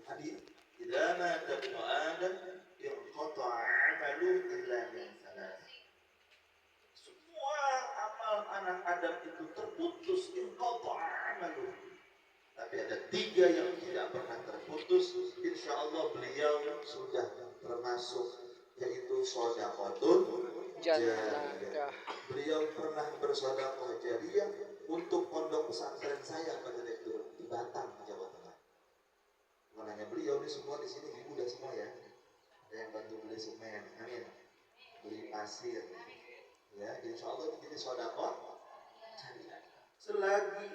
hadis, "Idza mata ibnu Adam inqata'a 'amalu illa min salas." Semua amal anak Adam itu terputus, inqata'a 'amalu. Tapi ada 3 yang tidak pernah terputus. Insya Allah beliau sudah termasuk, yaitu shadaqatun jariyah. Beliau pernah bersedekah jariyah untuk pondok pesantren saya pada Direktur di Batang, Jawa Tengah. Bukan hanya beliau, ini semua di sini ibu dan semua ya. Ada yang bantu beli semen, amin. Beli pasir, ya. Insya Allah itu jadi sedekah jariyah. Selagi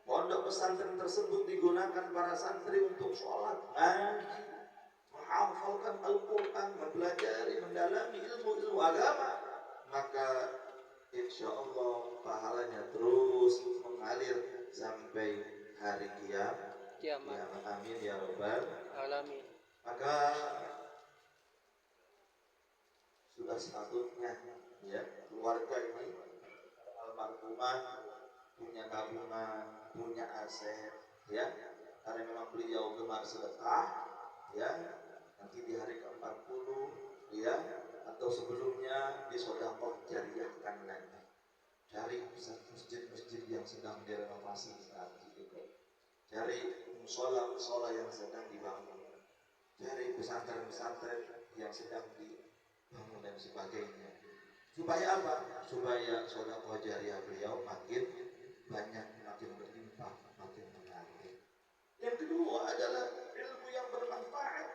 pondok pesantren tersebut digunakan para santri untuk sholat, ngaji, menghafalkan Al-Quran, mempelajari, mendalami ilmu-ilmu agama, maka insya Allah pahalanya terus mengalir sampai hari kiamat. Amin ya rabbal alamin. Maka sudah sepatutnya ya keluarga ini almarhumah punya tabungan, punya aset, ya, karena memang beliau gemar sedekah, ya, nanti di hari ke-40, ya, atau sebelumnya disedekah jariyahkan lagi. Cari masjid-masjid yang sedang direnovasi saat itu, cari musola-musola yang sedang dibangun, cari pesantren-pesantren yang sedang dibangun dan sebagainya. Supaya apa? Supaya sedekah jariyah beliau makin banyak, makin berlimpah, makin mengalir. Yang kedua adalah ilmu yang bermanfaat.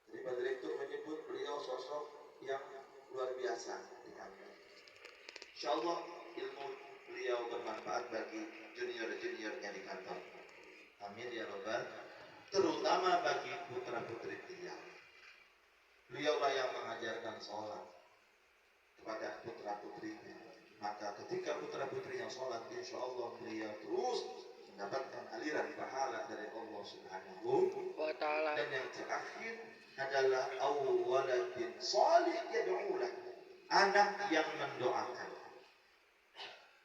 Jadi Pak Direktur menyebut beliau sosok yang luar biasa di kantor. Insya Allah ilmu beliau bermanfaat bagi junior-juniornya di kantor. Amin ya rabbal. Terutama bagi putra-putri beliau. Beliaulah yang mengajarkan sholat kepada putra-putrinya. Maka ketika putra-putrinya sholat, insya Allah beliau terus mendapatkan aliran pahala dari Allah Subhanahu wa Ta'ala. Dan yang terakhir adalah awwaladin salih yad'ulah, anak yang mendoakan.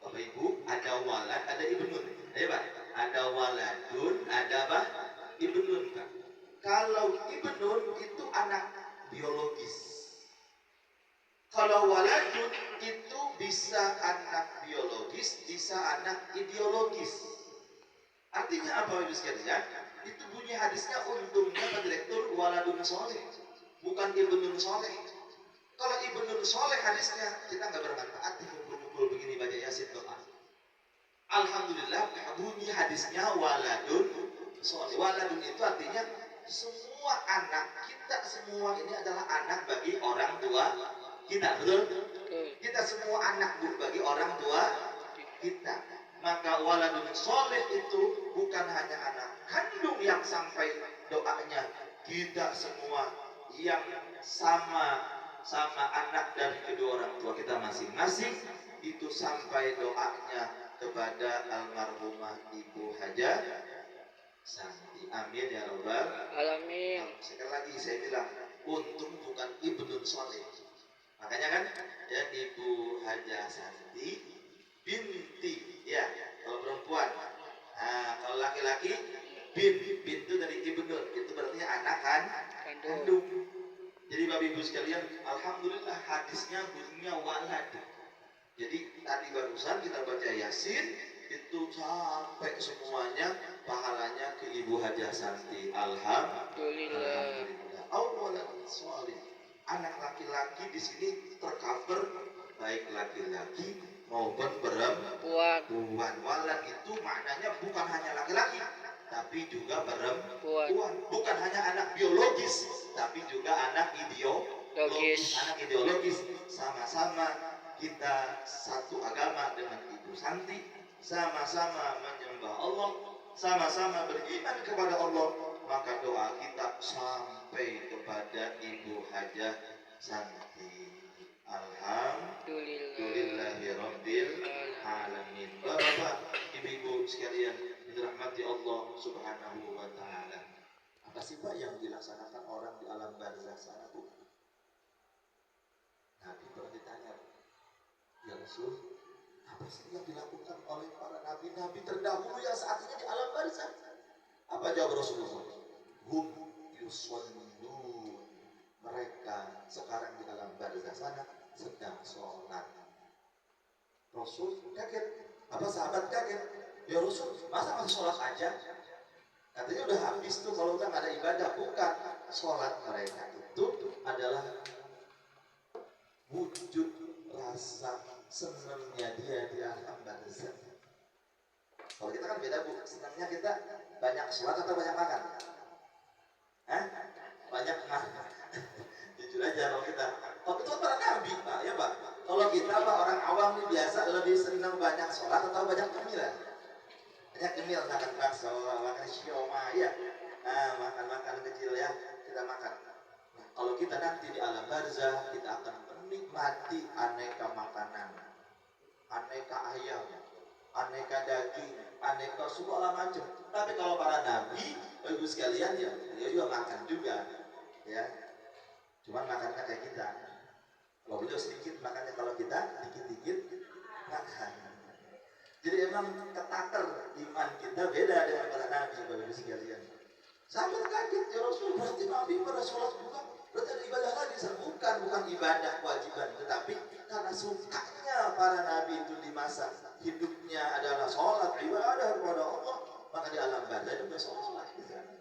Bapak Ibu, ada walad, ada ibnun. Ya Pak, ada waladun, ada apa? Ibnun Pak. Kalau ibnun itu anak biologis. Kalau waladun itu bisa anak biologis, bisa anak ideologis. Artinya apa Ibu sekalian? Itu bunyi hadisnya untungnya Pak Direktur waladun soleh, bukan ibnun soleh. Kalau ibnun soleh hadisnya kita nggak bermanfaat dikumpul-kumpul begini baca yasin doa. Alhamdulillah bunyi hadisnya waladun soleh. Waladun itu artinya semua anak kita semua ini adalah anak bagi orang tua kita, betul? Kita semua anak bagi orang tua kita. Maka waladun soleh itu bukan hanya anak kandung yang sampai doanya, kita semua yang sama anak dari kedua orang tua kita masing-masing itu sampai doanya kepada almarhumah Ibu Haja Santi. Amin ya rabbal alamin. Sekali lagi saya bilang, untung bukan ibnun soleh. Makanya kan ya Ibu Haja Santi binti, ya kalau perempuan. Nah kalau laki-laki bin itu dari ibnun, itu berarti anak kan kandung. Jadi Bapak Ibu sekalian, alhamdulillah hadisnya bunyinya walad. Jadi tadi barusan kita baca Yasin itu sampai semuanya pahalanya ke Ibu Haja Santi. Alhamdulillah. Awalan sholih. Anak laki-laki di sini tercover, baik laki-laki maupun perempuan. Walad itu maknanya bukan hanya laki-laki, tapi juga perempuan. Bukan hanya anak biologis, tapi juga anak ideologis. Anak ideologis, sama-sama kita satu agama dengan Ibu Santi, sama-sama menyembah Allah, sama-sama beriman kepada Allah. Maka doa kita sampai kepada Ibu Haja Santi. Alhamdulillahirabbil alamin. Bapak, Ibu-ibu sekalian dirahmati Allah Subhanahu wa Ta'ala. Apa sih Pak yang dilaksanakan orang di alam barzakh sana, Bu? Nabi pernah ditanya, ya Rasul, apa sih yang dilakukan oleh para nabi-nabi terdahulu yang saat ini di alam barzakh? Apa jawab Rasulullah? hum yusallun, mereka sekarang di alam barzah sana sedang sholat. Rasul kaget, apa sahabat kaget, ya Rasul masa masih sholat aja? Katanya udah habis tuh kalau udah nggak ada ibadah. Bukan, sholat mereka itu adalah wujud rasa senangnya dia di alam barzah. Kalau kita kan beda bu, senangnya kita banyak sholat atau banyak makan? Hah? Banyak makan. Jujur aja kalau kita para nabi pak, ya pak. Kalau kita pak orang awam nih biasa lebih senang banyak sholat atau banyak cemilan? Banyak cemil, makan bakso, makan siomay ya. Nah, makan kecil ya, kita makan. Nah, kalau kita nanti di alam barzah, kita akan menikmati aneka makanan, aneka ayam, aneka daging, aneka segala macam. Tapi kalau para nabi, ibu sekalian ya, dia juga makan juga, ya. Cuman makannya kayak kita. Kalau beliau sedikit makannya, kalau kita dikit-dikit makan. Jadi emang ketaker iman kita beda dengan para nabi, ibu sekalian. Sahabat kaget, ya Rasul, berarti nabi pada sholat juga, berarti ada ibadah lagi. Bukan ibadah kewajiban, tetapi karena sukanya para nabi itu di masa hidupnya adalah sholat, ibadah kepada Allah, maka di alam barzah juga sholat di sana.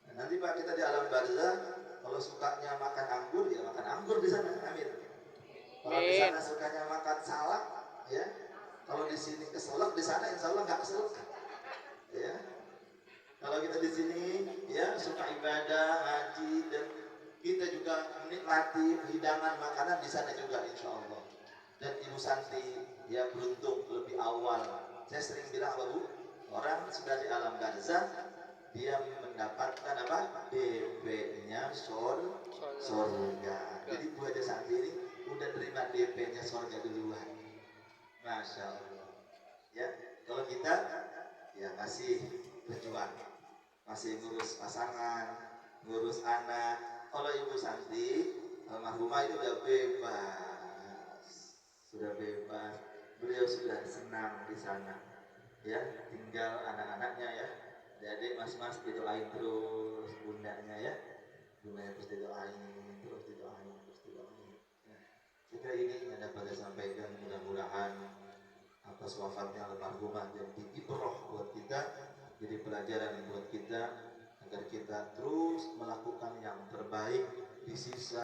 Nah, nanti pak kita di alam barzah, kalau sukanya makan anggur, ya makan anggur di sana, amin. Kalau di sana sukanya makan salak, ya. Kalau di sini keselak, di sana insya Allah nggak keselak, ya. Kalau kita di sini, ya suka ibadah, ngaji, dan kita juga menikmati hidangan makanan di sana juga insya Allah. Dan Ibu Santi, ya beruntung lebih awal. Saya sering bilang apa Bu, orang sudah di alam barzah, dia mendapatkan apa? DP-nya surga. Jadi Bu Haja Santi ini udah terima DP-nya surga duluan. Masya Allah. Ya, kalau kita ya masih berjuang, masih ngurus pasangan, ngurus anak. Kalau Ibu Santi almarhumah itu udah bebas, beliau sudah senang di sana. Ya, tinggal anak-anaknya ya, adik mas-mas didoain terus, bundanya ya, bundanya terus didoain. Ya. Kita ini yang dapat saya sampaikan, mudah-mudahan atas wafatnya almarhumah jadi ibrah buat kita, jadi pelajaran buat kita agar kita terus melakukan yang terbaik di sisa